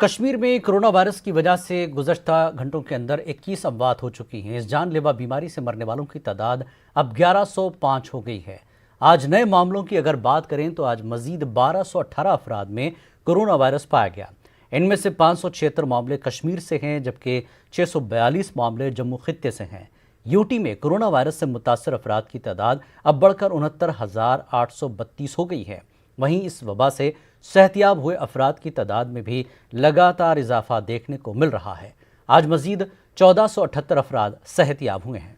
कश्मीर में corona virus की वजह से गुज़श्ता घंटों के अंदर 21 अमवात हो चुकी हैं। इस जानलेवा बीमारी से मरने वालों की तादाद अब 1105 हो गई है। आज नए मामलों की अगर बात करें तो आज मजीद 1218 अफराद में कोरोना वायरस पाया गया। इनमें से 576 मामले कश्मीर से हैं, जबकि 642 मामले जम्मू खित्ते से हैं। यूटी में कोरोना वायरस से मुतासर अफराद की तादाद अब बढ़कर 69,832 हो गई है। वहीं इस वबा से सेहतियाब हुए अफराद की तादाद में भी लगातार इजाफा देखने को मिल रहा है। आज मजीद 1478 अफराद सेहतियाब हुए हैं।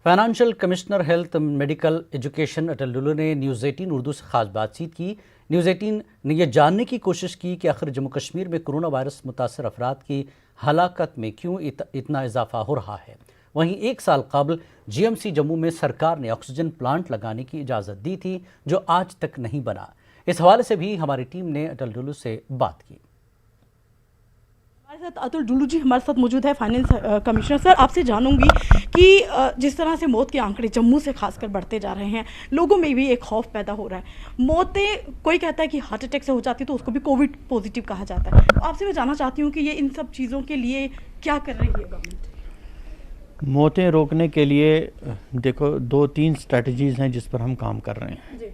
Financial commissioner health medical education Atal Dullu ने न्यूज़ 18 उर्दू से खास बातचीत की। न्यूज़ 18 ने यह जानने की कोशिश की कि आखिर जम्मू कश्मीर में कोरोना वायरस मुतासर अफराद की हलाकत में क्यों इतना इजाफा हो रहा है। वहीं 1 साल कबल जीएमसी जम्मू में सरकार ने ऑक्सीजन प्लांट लगाने की इजाज़त दी थी, जो आज तक नहीं बना। इस हवाले से भी हमारी टीम ने अटल डुल्लू से बात की। हमारे साथ अतुल डुल्लू जी हमारे साथ मौजूद है, फाइनेंस कमिश्नर। सर, आपसे जानूंगी कि जिस तरह से मौत के आंकड़े जम्मू से खासकर बढ़ते जा रहे हैं, लोगों में भी एक खौफ पैदा हो रहा है। मौतें, कोई कहता है कि हार्ट अटैक से हो जाती है तो उसको भी कोविड पॉजिटिव कहा जाता है। तो आपसे मैं जानना चाहती हूँ कि ये इन सब चीज़ों के लिए क्या कर रही है गवर्नमेंट? मौतें रोकने के लिए देखो 2-3 स्ट्रेटजीज़ हैं जिस पर हम काम कर रहे हैं।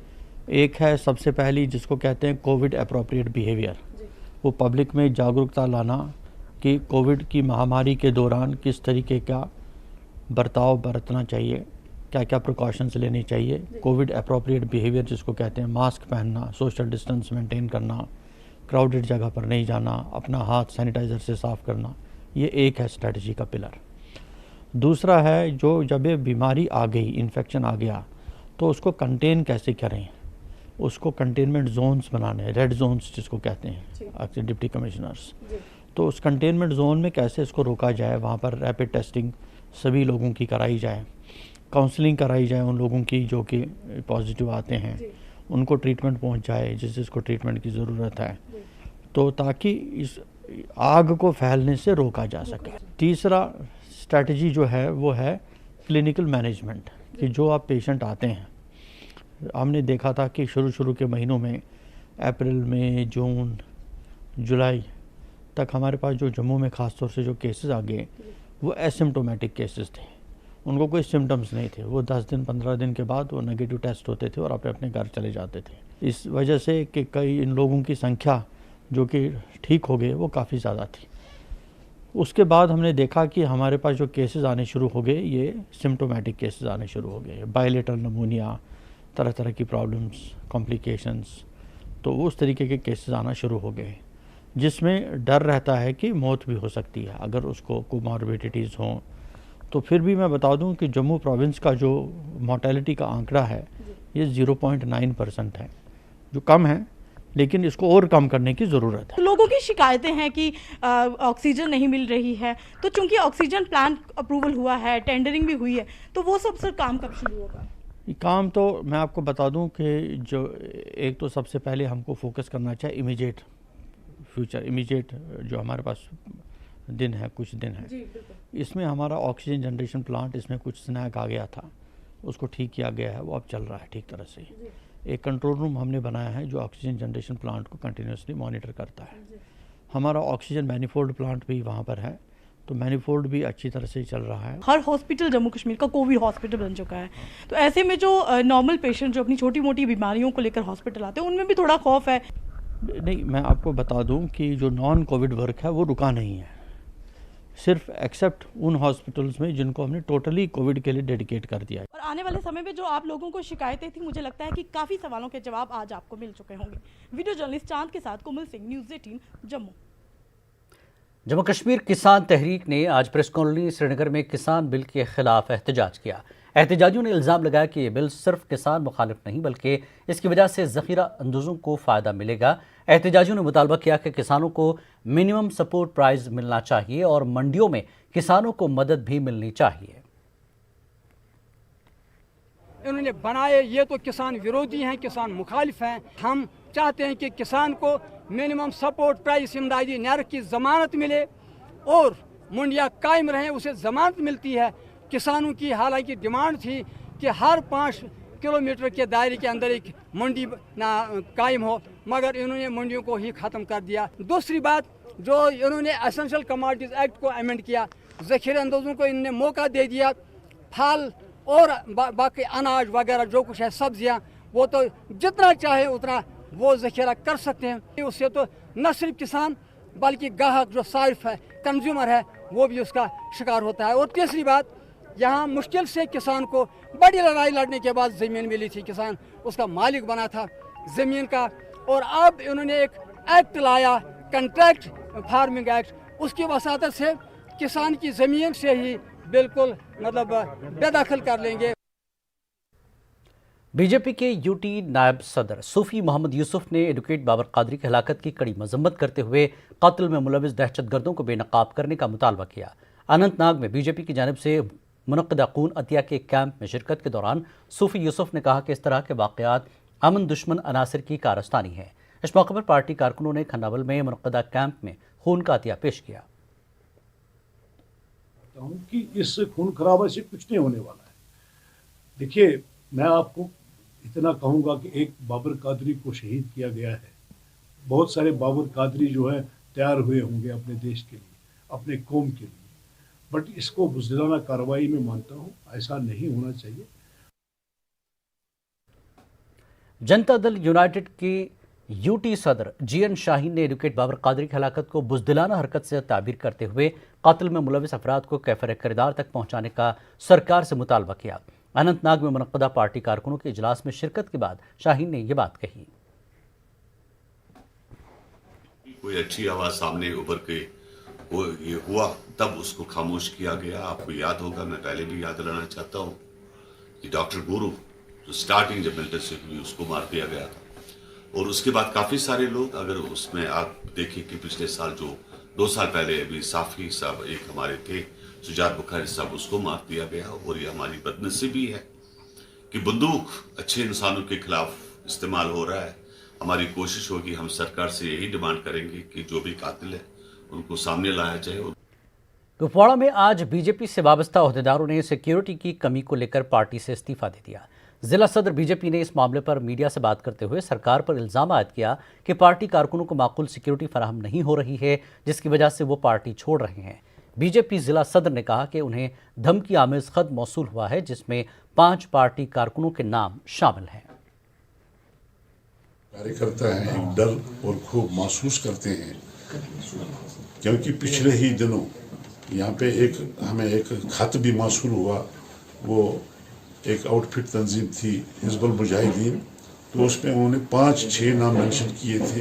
एक है सबसे पहली, जिसको कहते हैं कोविड अप्रोप्रिएट बिहेवियर। वो पब्लिक में जागरूकता लाना कि कोविड की महामारी के दौरान किस तरीके का बर्ताव बरतना चाहिए, क्या क्या प्रिकॉशंस लेनी चाहिए। कोविड अप्रोप्रिएट बिहेवियर जिसको कहते हैं मास्क पहनना, सोशल डिस्टेंस मेंटेन करना, क्राउडेड जगह पर नहीं जाना, अपना हाथ सैनिटाइज़र से साफ़ करना, ये एक है स्ट्रेटजी का पिलर। दूसरा है जो जब ये बीमारी आ गई, इन्फेक्शन आ गया, तो उसको कंटेन कैसे करें, उसको कंटेनमेंट जोन्स बनाने, रेड जोन्स जिसको कहते हैं अक्सर डिप्टी कमिश्नर्स। तो उस कंटेनमेंट जोन में कैसे इसको रोका जाए, वहाँ पर रैपिड टेस्टिंग सभी लोगों की कराई जाए, काउंसलिंग कराई जाए उन लोगों की जो कि पॉजिटिव आते हैं, उनको ट्रीटमेंट पहुँच जाए जिसको ट्रीटमेंट की ज़रूरत है, तो ताकि इस आग को फैलने से रोका जा सके। तीसरा स्ट्रैटेजी जो है वो है क्लिनिकल मैनेजमेंट, कि जो आप पेशेंट आते हैं, हमने देखा था कि शुरू के महीनों में अप्रैल में जून जुलाई तक हमारे पास जो जम्मू में ख़ास तौर से जो केसेस आ गए वो एसिम्प्टोमेटिक केसेस थे, उनको कोई सिम्टम्स नहीं थे। वो 10 दिन 15 दिन के बाद वो नेगेटिव टेस्ट होते थे और अपने अपने घर चले जाते थे। इस वजह से कि कई इन लोगों की संख्या जो कि ठीक हो गए वो काफ़ी ज़्यादा थी। उसके बाद हमने देखा कि हमारे पास जो केसेस आने शुरू हो गए, ये सिम्टोमेटिक केसेस आने शुरू हो गए, बायलेटरल नमूनिया, तरह तरह की प्रॉब्लम्स, कॉम्प्लिकेशंस, तो उस तरीके के केसेस आना शुरू हो गए, जिसमें डर रहता है कि मौत भी हो सकती है अगर उसको कोमॉर्बिडिटीज़ हों। तो फिर भी मैं बता दूं कि जम्मू प्रोविंस का जो मोर्टेलिटी का आंकड़ा है ये 0.9% है, जो कम है, लेकिन इसको और कम करने की ज़रूरत है। तो लोगों की शिकायतें हैं कि ऑक्सीजन नहीं मिल रही है, तो चूंकि ऑक्सीजन प्लांट अप्रूवल हुआ है, टेंडरिंग भी हुई है, तो वो सब सर काम कब शुरू होगा? काम तो मैं आपको बता दूं कि जो एक तो सबसे पहले हमको फोकस करना चाहिए इमीडिएट फ्यूचर, इमीडिएट जो हमारे पास दिन है, कुछ दिन है, इसमें हमारा ऑक्सीजन जनरेशन प्लांट, इसमें कुछ स्नैक आ गया था, उसको ठीक किया गया है, वो अब चल रहा है ठीक तरह से। एक कंट्रोल रूम हमने बनाया है जो ऑक्सीजन जनरेशन प्लांट को कंटिन्यूसली मॉनिटर करता है। हमारा ऑक्सीजन मैनीफोल्ड प्लांट भी वहाँ पर है, तो मैनीफोल्ड भी अच्छी तरह से चल रहा है। हर हॉस्पिटल जम्मू कश्मीर का कोविड हॉस्पिटल बन चुका है, तो ऐसे में जो नॉर्मल पेशेंट जो अपनी छोटी मोटी बीमारियों को लेकर हॉस्पिटल आते हैं, उनमें भी थोड़ा खौफ है। नहीं, मैं आपको बता दूं कि जो नॉन कोविड वर्क है वो रुका नहीं है, सिर्फ एक्सेप्ट उन हॉस्पिटल्स में जिनको हमने टोटली कोविड के लिए डेडिकेट कर दिया है। और आने वाले समय में जो आप लोगों को शिकायतें थी, मुझे लगता है कि काफ़ी सवालों के जवाब आज आपको मिल चुके होंगे। वीडियो जर्नलिस्ट चांद के साथ कोमल सिंह, न्यूज़ 18 जम्मू। जम्मू कश्मीर किसान तहरीक ने आज प्रेस कॉलोनी श्रीनगर में किसान बिल के खिलाफ एहतजाज किया। एहतजाजियों ने इल्ज़ाम लगाया कि ये बिल सिर्फ किसान मुखालिफ नहीं, बल्कि इसकी वजह से ज़ख़ीरा अंदोज़ों को फ़ायदा मिलेगा। एहतजाजियों ने मुतालबा किया कि किसानों को मिनिमम सपोर्ट प्राइस मिलना चाहिए और मंडियों में किसानों को मदद भी मिलनी चाहिए। इन्होंने बनाए, ये तो किसान विरोधी हैं, किसान मुखालिफ हैं। हम चाहते हैं कि किसान को मिनिमम सपोर्ट प्राइस, इमदादी नर्ख की ज़मानत मिले और मंडियाँ कायम रहें, उसे ज़मानत मिलती है। किसानों की हालांकि डिमांड थी कि हर 5 किलोमीटर के दायरे के अंदर एक मंडी ना कायम हो, मगर इन्होंने मंडियों को ही ख़त्म कर दिया। दूसरी बात, जो इन्होंने एसेंशियल कमोडिटीज़ एक्ट को अमेंड किया, ज़ख़ीरा अंदाज़ों को इन्होंने मौका दे दिया, फल और बाकी अनाज वगैरह जो कुछ है, सब्जियां, वो तो जितना चाहे उतना वो ज़ख़ीरा कर सकते हैं। उससे तो न सिर्फ किसान बल्कि ग्राहक जो सारिफ है, कंज्यूमर है, वो भी उसका शिकार होता है। और तीसरी बात, यहाँ मुश्किल से किसान को बड़ी लड़ाई लड़ने के बाद ज़मीन मिली थी, किसान उसका मालिक बना था ज़मीन का, और अब इन्होंने एक एक्ट लाया, कंट्रैक्ट फार्मिंग एक्ट, उसकी वसातत से किसान की ज़मीन से ही बिल्कुल मतलब बेदखल कर लेंगे। बीजेपी के यूटी नायब सदर सूफी मोहम्मद यूसुफ ने एडवोकेट बाबर कादरी की हलाकत की कड़ी मजम्मत करते हुए कत्ल में मुलविस दहशतगर्दों को बेनकाब करने का मुतालबा किया। अनंतनाग में बीजेपी की जानिब से मुनक़दा खून अतिया के कैंप में शिरकत के दौरान सूफी यूसुफ ने कहा कि इस तरह के वाक़यात अमन दुश्मन अनासर की कारस्तानी है। इस मौके पर पार्टी कारकुनों ने खन्नावल में मुनक़दा कैंप में खून का अतिया पेश किया। कि इस खून खराबा से कुछ नहीं होने वाला है। देखिए, मैं आपको इतना कहूँगा कि एक बाबर कादरी को शहीद किया गया है, बहुत सारे बाबर कादरी जो है तैयार हुए होंगे अपने देश के लिए, अपने कौम के लिए, बट इसको बुज़दिलाना कार्रवाई में मानता हूँ, ऐसा नहीं होना चाहिए। जनता दल यूनाइटेड के यूटी सदर जीएन शाहीन ने एडवोकेट बाबर कादरी की हलाकत को बुज़दिलाना हरकत से ताबीर करते हुए कत्ल में मुलविस अफराद को कैफर किरदार तक पहुँचाने का सरकार से मुतालबा किया। अनंतनाग में मुनक़दा पार्टी कारकुनों के इजलास में शिरकत के बाद शाहीन ने यह बात कही। कोई अच्छी आवाज़ सामने उभर के वो ये हुआ, तब उसको खामोश किया गया। आपको याद होगा, मैं पहले भी याद दिलाना चाहता हूँ कि डॉक्टर गुरु जो स्टार्टिंग जब मिलिटेंसी हुई उसको मार दिया गया था, और उसके बाद काफ़ी सारे लोग, अगर उसमें आप देखें कि पिछले साल जो 2 साल पहले अभी साफ़ी साहब एक हमारे थे, सुजात बुखारी साहब, उसको मार दिया गया। और ये हमारी बदनसीबी है कि बंदूक अच्छे इंसानों के खिलाफ इस्तेमाल हो रहा है। हमारी कोशिश होगी, हम सरकार से यही डिमांड करेंगे कि जो भी कातिल है उनको सामने लाया जाए। कुपवाड़ा में आज बीजेपी से वाबस्ता ओहदेदारों ने सिक्योरिटी की कमी को लेकर पार्टी से इस्तीफा दे दिया। जिला सदर बीजेपी ने इस मामले पर मीडिया से बात करते हुए सरकार पर इल्जाम आयद किया कि पार्टी कारकुनों को माकूल सिक्योरिटी फराहम नहीं हो रही है, जिसकी वजह से वो पार्टी छोड़ रहे हैं। बीजेपी जिला सदर ने कहा कि उन्हें धमकी आमेज खत मौसूल हुआ है, जिसमें 5 पार्टी कारकुनों के नाम शामिल हैं। कार्यकर्ता हैं, एक डर और खूब महसूस करते हैं, क्योंकि पिछले ही दिनों यहाँ पे हमें एक खत भी मौसूल हुआ। वो एक आउटफिट तंजीम थी हिजबुल मुजाहिदीन, तो उसमें उन्होंने 5-6 नाम मेंशन किए थे।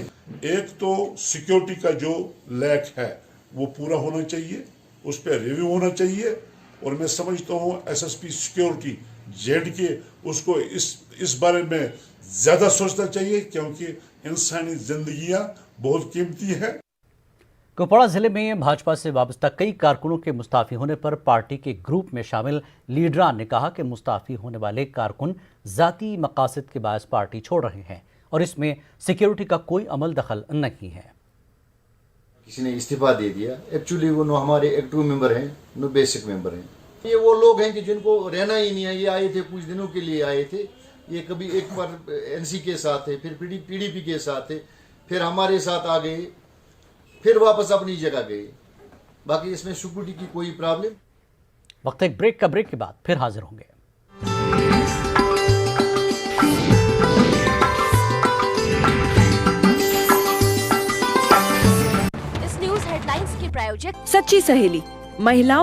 एक तो सिक्योरिटी का जो लैक है वो पूरा होना चाहिए, उस पर रिव्यू होना चाहिए, और मैं समझता हूँ एसएसपी सिक्योरिटी जेडके उसको इस बारे में ज़्यादा सोचना चाहिए, क्योंकि इंसानी जिंदगियाँ बहुत कीमती है। कुपवाड़ा जिले में भाजपा से वाबस्ता कई कारकुनों के मुस्ताफी होने पर पार्टी के ग्रुप में शामिल लीडरान ने कहा कि मुस्ताफी होने वाले कारकुन जाती मकासद के बायस पार्टी छोड़ रहे हैं और इसमें सिक्योरिटी का कोई अमल दखल नहीं है। किसी ने इस्तीफा दे दिया, एक्चुअली वो नो हमारे एक्टिव मेंबर हैं, नो बेसिक मेंबर हैं। ये वो लोग हैं कि जिनको रहना ही नहीं है। ये आए थे, कुछ दिनों के लिए आए थे, ये कभी एक बार एनसी के साथ थे, फिर पीडीपी के साथ थे, फिर हमारे साथ आ गए, फिर वापस अपनी जगह गए। बाकी इसमें सिक्योरिटी की कोई प्रॉब्लम। वक्त एक ब्रेक का, ब्रेक के बाद फिर हाजिर होंगे। इस न्यूज हेडलाइंस के प्रायोजक सच्ची सहेली महिलाओं